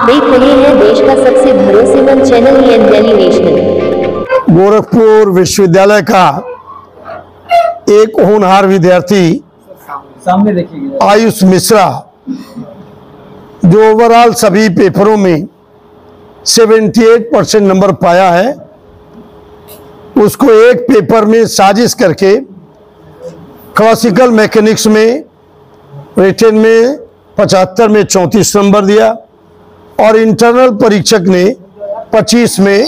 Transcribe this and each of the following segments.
आप देख रहे हैं देश का सबसे भरोसेमंद चैनल दिल्ली नेशनल। गोरखपुर विश्वविद्यालय का एक होनहार विद्यार्थी सामने देखिए आयुष मिश्रा, जो ओवरऑल सभी पेपरों में 78% नंबर पाया है, उसको एक पेपर में साजिश करके क्लासिकल मैकेनिक्स में रिटन में 75 में 34 नंबर दिया और इंटरनल परीक्षक ने 25 में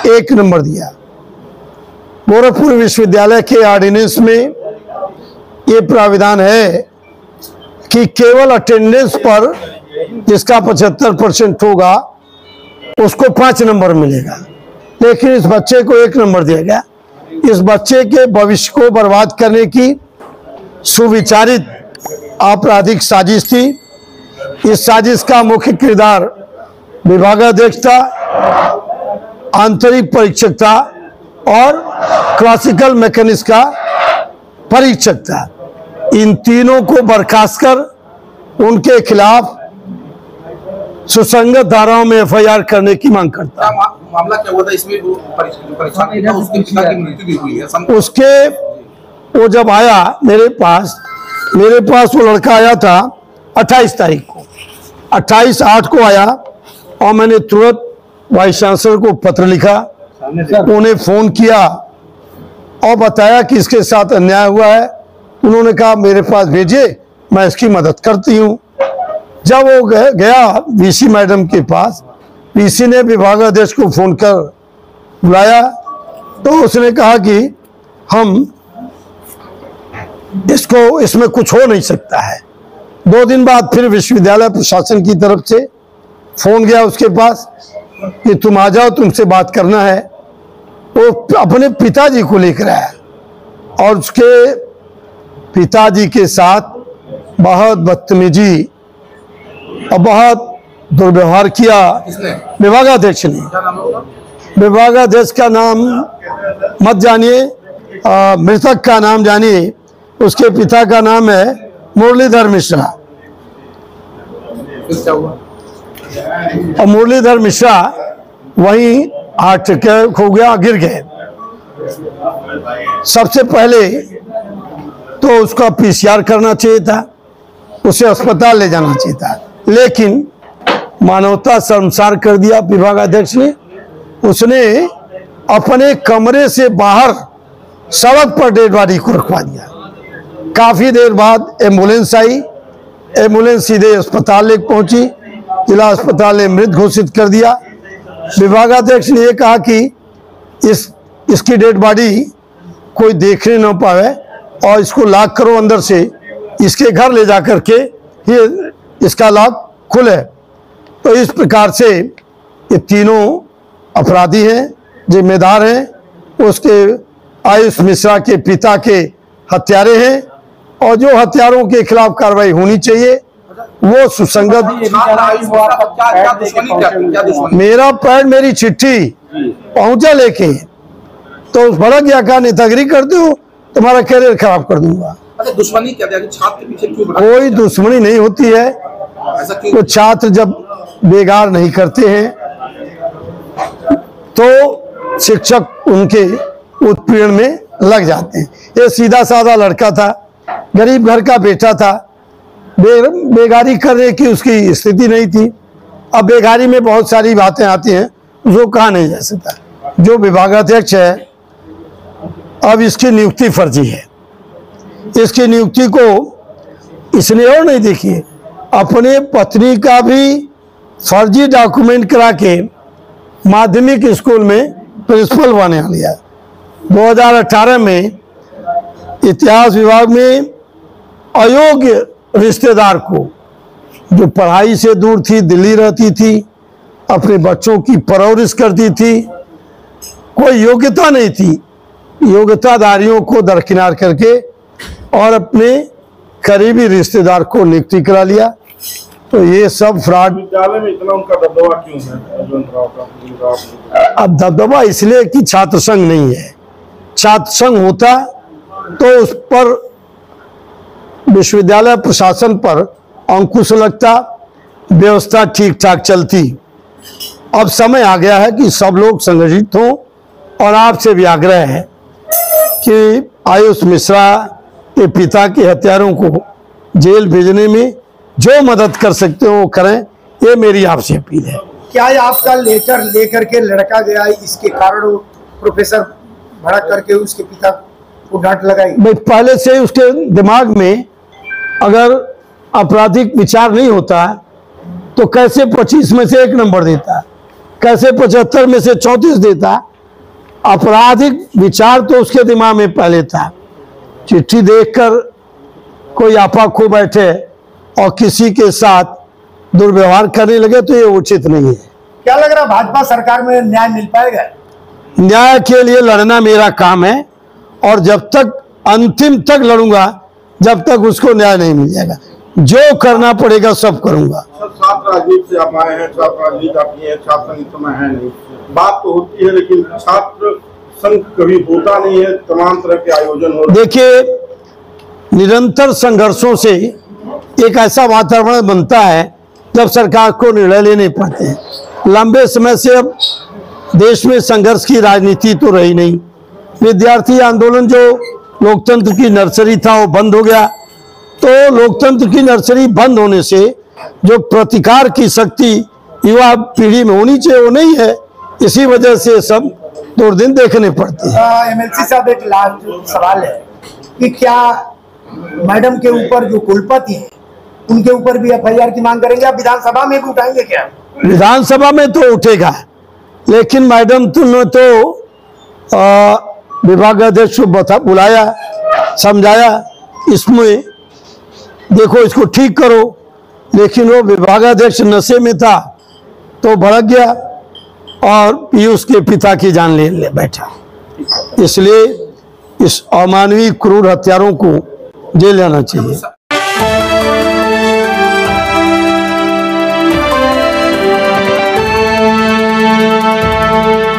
1 नंबर दिया। गोरखपुर विश्वविद्यालय के ऑर्डिनेंस में ये प्राविधान है कि केवल अटेंडेंस पर जिसका 75% होगा उसको 5 नंबर मिलेगा, लेकिन इस बच्चे को 1 नंबर दिया गया। इस बच्चे के भविष्य को बर्बाद करने की सुविचारित आपराधिक साजिश थी। इस साजिश का मुख्य किरदार विभागाध्यक्ष था, आंतरिक परीक्षक था और क्लासिकल मैकेनिक्स का परीक्षक था। इन तीनों को बर्खास्त कर उनके खिलाफ सुसंगत धाराओं में FIR करने की मांग करता है। मामला क्या हुआ था इसमें? उसके पिता की मृत्यु भी हुई है। उसके वो जब आया मेरे पास वो लड़का आया था 28 तारीख को, 28/8 को आया और मैंने तुरंत वाइस चांसलर को पत्र लिखा, उन्हें फोन किया और बताया कि इसके साथ अन्याय हुआ है। उन्होंने कहा मेरे पास भेजे, मैं इसकी मदद करती हूँ। जब वो गया VC मैडम के पास, VC ने विभागाध्यक्ष को फोन कर बुलाया तो उसने कहा कि हम इसमें कुछ हो नहीं सकता है। 2 दिन बाद फिर विश्वविद्यालय प्रशासन की तरफ से फोन गया उसके पास कि तुम आ जाओ, तुमसे बात करना है। वो अपने पिताजी को लेकर आया और उसके पिताजी के साथ बहुत बदतमीजी और बहुत दुर्व्यवहार किया विभागाध्यक्ष ने। विभागाध्यक्ष का नाम मत जानिए, मृतक का नाम जानिए। उसके पिता का नाम है मुरलीधर मिश्रा और मुरलीधर मिश्रा वहीं हार्ट अटैक हो गया, गिर गए। सबसे पहले तो उसका PCR करना चाहिए था, उसे अस्पताल ले जाना चाहिए था, लेकिन मानवता शर्मसार कर दिया विभागाध्यक्ष ने। उसने अपने कमरे से बाहर सड़क पर डेड बॉडी को रखवा दिया। काफी देर बाद एम्बुलेंस आई, एम्बुलेंस सीधे अस्पताल ले पहुंची, जिला अस्पताल ने मृत घोषित कर दिया। विभागाध्यक्ष ने यह कहा कि इसकी डेड बॉडी कोई देखने न पावे और इसको लॉक करो अंदर से, इसके घर ले जाकर के ये इसका लॉक खुले। तो इस प्रकार से ये तीनों अपराधी हैं, जिम्मेदार हैं। उसके आयुष मिश्रा के पिता के हत्यारे हैं और जो हत्यारों के खिलाफ कार्रवाई होनी चाहिए वो सुसंगत। मेरा पैड मेरी चिट्ठी पहुंचा लेके तो भड़क गया, कहा नेतागिरी करते हो, तुम्हारा करियर खराब कर दूंगा। दुश्मनी क्या छात्र पीछे क्यों? कोई दुश्मनी नहीं होती है, तो छात्र जब बेगार नहीं करते हैं तो शिक्षक उनके उत्पीड़न में लग जाते हैं। ये सीधा साधा लड़का था, गरीब घर का बेटा था, बेगारी करने की उसकी स्थिति नहीं थी। अब बेगारी में बहुत सारी बातें आती हैं, उसको कहा नहीं जा सकता। जो विभागाध्यक्ष है, अब इसकी नियुक्ति फर्जी है। इसकी नियुक्ति को इसने और नहीं देखी, अपने पत्नी का भी फर्जी डॉक्यूमेंट करा के माध्यमिक स्कूल में प्रिंसिपल बना लिया। 2018 में इतिहास विभाग में अयोग्य रिश्तेदार को, जो पढ़ाई से दूर थी, दिल्ली रहती थी, अपने बच्चों की परवरिश करती थी, कोई योग्यता नहीं थी, योग्यताधारियों को दरकिनार करके और अपने करीबी रिश्तेदार को नियुक्ति करा लिया। तो ये सब फ्रॉड। विद्यालय में इतना उनका दबदबा क्यों है? अब दबदबा इसलिए कि छात्र संघ नहीं है। छात्र संघ होता तो उस पर विश्वविद्यालय प्रशासन पर अंकुश लगता, व्यवस्था ठीक ठाक चलती। अब समय आ गया है कि सब लोग संगठित हों और आपसे भी आग्रह है कि आयुष मिश्रा के पिता के हत्यारों को जेल भेजने में जो मदद कर सकते हो वो करें, ये मेरी आपसे अपील है। क्या ये आपका लेटर लेकर के लड़का गया, इसके कारण वो प्रोफेसर भड़क करके उसके पिता को डांट लगाई? भाई पहले से उसके दिमाग में अगर आपराधिक विचार नहीं होता तो कैसे 25 में से 1 नंबर देता, कैसे 75 में से 34 देता। आपराधिक विचार तो उसके दिमाग में पहले था। चिट्ठी देखकर कोई आपा खो बैठे और किसी के साथ दुर्व्यवहार करने लगे तो ये उचित नहीं है। क्या लग रहा भाजपा सरकार में न्याय मिल पाएगा? न्याय के लिए लड़ना मेरा काम है और जब तक अंतिम तक लड़ूंगा जब तक उसको न्याय नहीं मिल जाएगा। जो करना पड़ेगा सब करूंगा। सर, छात्र राजनीति से आप आए हैं, छात्र राजनीति आपकी है, छात्र संघ समय है नहीं, बात तो होती है लेकिन छात्र संघ कभी होता नहीं है, तमाम तरह के आयोजन हो। देखिए, निरंतर संघर्षों से एक ऐसा वातावरण बनता है जब सरकार को निर्णय लेने पड़ते हैं। लंबे समय से अब देश में संघर्ष की राजनीति तो रही नहीं। विद्यार्थी आंदोलन जो लोकतंत्र की नर्सरी था वो बंद हो गया, तो लोकतंत्र की नर्सरी बंद होने से जो प्रतिकार की शक्ति युवा पीढ़ी में होनी चाहिए वो नहीं है। इसी वजह से सब दुर्दिन देखने पड़ते हैं। एमएलसी साहब, एक लास्ट सवाल है कि क्या मैडम के ऊपर जो कुलपति है उनके ऊपर भी एफआईआर की मांग करेंगे? आप विधानसभा में भी उठाएंगे क्या? विधानसभा में तो उठेगा, लेकिन मैडम तुमने तो विभागाध्यक्ष को बुलाया, समझाया, इसमें देखो इसको ठीक करो, लेकिन वो विभागाध्यक्ष नशे में था तो भड़क गया और पीयूष के पिता की जान ले बैठा। इसलिए इस अमानवीय क्रूर हत्यारों को जेल जाना चाहिए।